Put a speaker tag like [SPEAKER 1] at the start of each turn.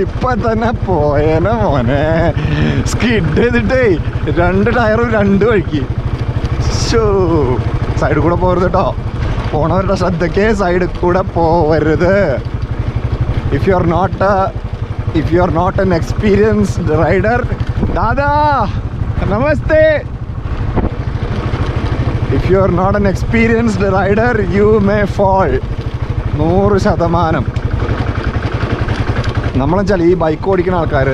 [SPEAKER 1] ഇപ്പൊ തന്നെ പോയന മോനെ. സ്കിഡ് ചെയ്തിട്ടേ 2 ടയറും 2 വഴിക്ക്. സൈഡിൽ കൂടെ പോകരുത് കേട്ടോ. പോണവരുടെ ശ്രദ്ധയ്ക്ക് സൈഡിൽ കൂടെ പോവരുത്. If you are not an experienced rider, ദാദാ നമസ്തേ. If you are not an experienced rider, you may fall. 100%. നമ്മളെന്നുവെച്ചാൽ ഈ ബൈക്ക് ഓടിക്കുന്ന ആൾക്കാർ